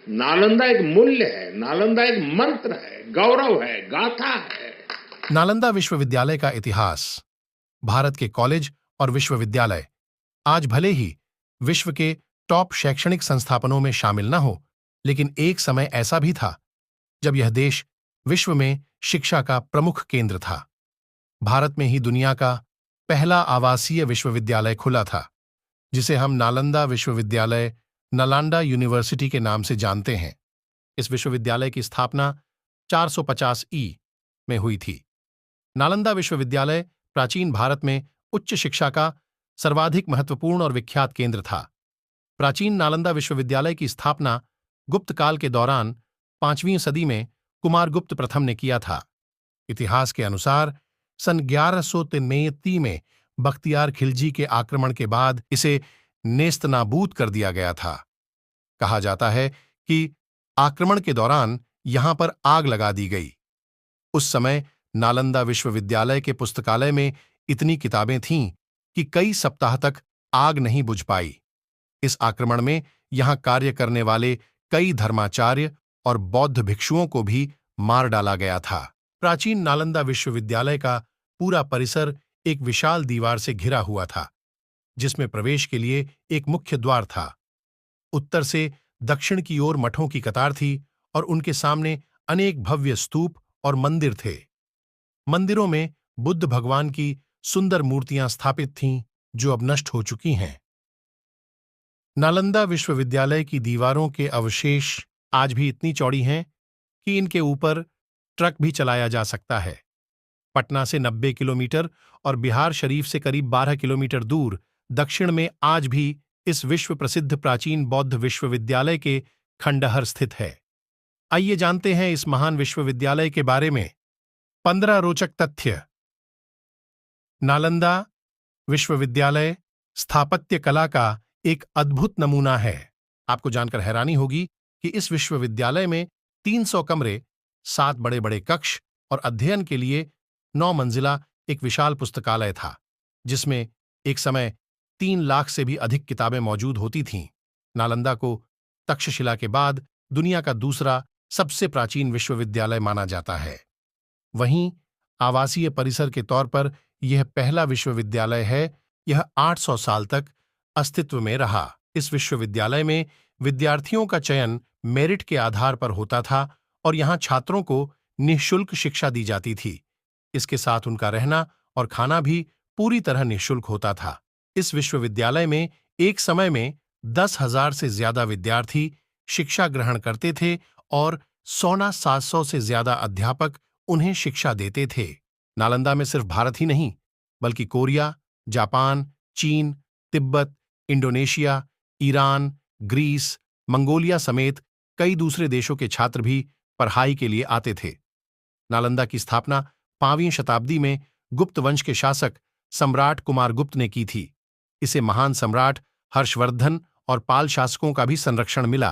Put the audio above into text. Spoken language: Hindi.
नालंदा एक मूल्य है, नालंदा एक मंत्र है, गौरव है, गाथा है। नालंदा विश्वविद्यालय का इतिहास। भारत के कॉलेज और विश्वविद्यालय आज भले ही विश्व के टॉप शैक्षणिक संस्थापनों में शामिल न हो, लेकिन एक समय ऐसा भी था जब यह देश विश्व में शिक्षा का प्रमुख केंद्र था। भारत में ही दुनिया का पहला आवासीय विश्वविद्यालय खुला था, जिसे हम नालंदा विश्वविद्यालय, नालंदा यूनिवर्सिटी के नाम से जानते हैं। इस विश्वविद्यालय की स्थापना 450 में हुई थी। नालंदा विश्वविद्यालय प्राचीन भारत में उच्च शिक्षा का सर्वाधिक महत्वपूर्ण और विख्यात केंद्र था। प्राचीन नालंदा विश्वविद्यालय की स्थापना गुप्त काल के दौरान 5वीं सदी में कुमारगुप्त प्रथम ने किया था। इतिहास के अनुसार सन 1193 में बख्तियार खिलजी के आक्रमण के बाद इसे नेस्तनाबूद कर दिया गया था। कहा जाता है कि आक्रमण के दौरान यहां पर आग लगा दी गई। उस समय नालंदा विश्वविद्यालय के पुस्तकालय में इतनी किताबें थीं कि कई सप्ताह तक आग नहीं बुझ पाई। इस आक्रमण में यहां कार्य करने वाले कई धर्माचार्य और बौद्ध भिक्षुओं को भी मार डाला गया था। प्राचीन नालंदा विश्वविद्यालय का पूरा परिसर एक विशाल दीवार से घिरा हुआ था, जिसमें प्रवेश के लिए एक मुख्य द्वार था। उत्तर से दक्षिण की ओर मठों की कतार थी और उनके सामने अनेक भव्य स्तूप और मंदिर थे। मंदिरों में बुद्ध भगवान की सुंदर मूर्तियां स्थापित थीं, जो अब नष्ट हो चुकी हैं। नालंदा विश्वविद्यालय की दीवारों के अवशेष आज भी इतनी चौड़ी हैं कि इनके ऊपर ट्रक भी चलाया जा सकता है। पटना से 90 किलोमीटर और बिहार शरीफ से करीब 12 किलोमीटर दूर दक्षिण में आज भी इस विश्व प्रसिद्ध प्राचीन बौद्ध विश्वविद्यालय के खंडहर स्थित है। आइए जानते हैं इस महान विश्वविद्यालय के बारे में 15 रोचक तथ्य। नालंदा विश्वविद्यालय स्थापत्य कला का एक अद्भुत नमूना है। आपको जानकर हैरानी होगी कि इस विश्वविद्यालय में 300 कमरे, 7 बड़े बड़े कक्ष और अध्ययन के लिए 9 मंजिला एक विशाल पुस्तकालय था, जिसमें एक समय 3 लाख से भी अधिक किताबें मौजूद होती थीं। नालंदा को तक्षशिला के बाद दुनिया का दूसरा सबसे प्राचीन विश्वविद्यालय माना जाता है। वहीं आवासीय परिसर के तौर पर यह पहला विश्वविद्यालय है। यह 800 साल तक अस्तित्व में रहा। इस विश्वविद्यालय में विद्यार्थियों का चयन मेरिट के आधार पर होता था और यहां छात्रों को निःशुल्क शिक्षा दी जाती थी। इसके साथ उनका रहना और खाना भी पूरी तरह निःशुल्क होता था। इस विश्वविद्यालय में एक समय में 10,000 से ज्यादा विद्यार्थी शिक्षा ग्रहण करते थे और 700 से ज्यादा अध्यापक उन्हें शिक्षा देते थे। नालंदा में सिर्फ भारत ही नहीं, बल्कि कोरिया, जापान, चीन, Tibet, Indonesia, Iran, Greece, Mongolia समेत कई दूसरे देशों के छात्र भी पढ़ाई के लिए आते थे। नालंदा की स्थापना 5वीं शताब्दी में गुप्त वंश के शासक सम्राट कुमारगुप्त ने की थी। इसे महान सम्राट हर्षवर्धन और पाल शासकों का भी संरक्षण मिला।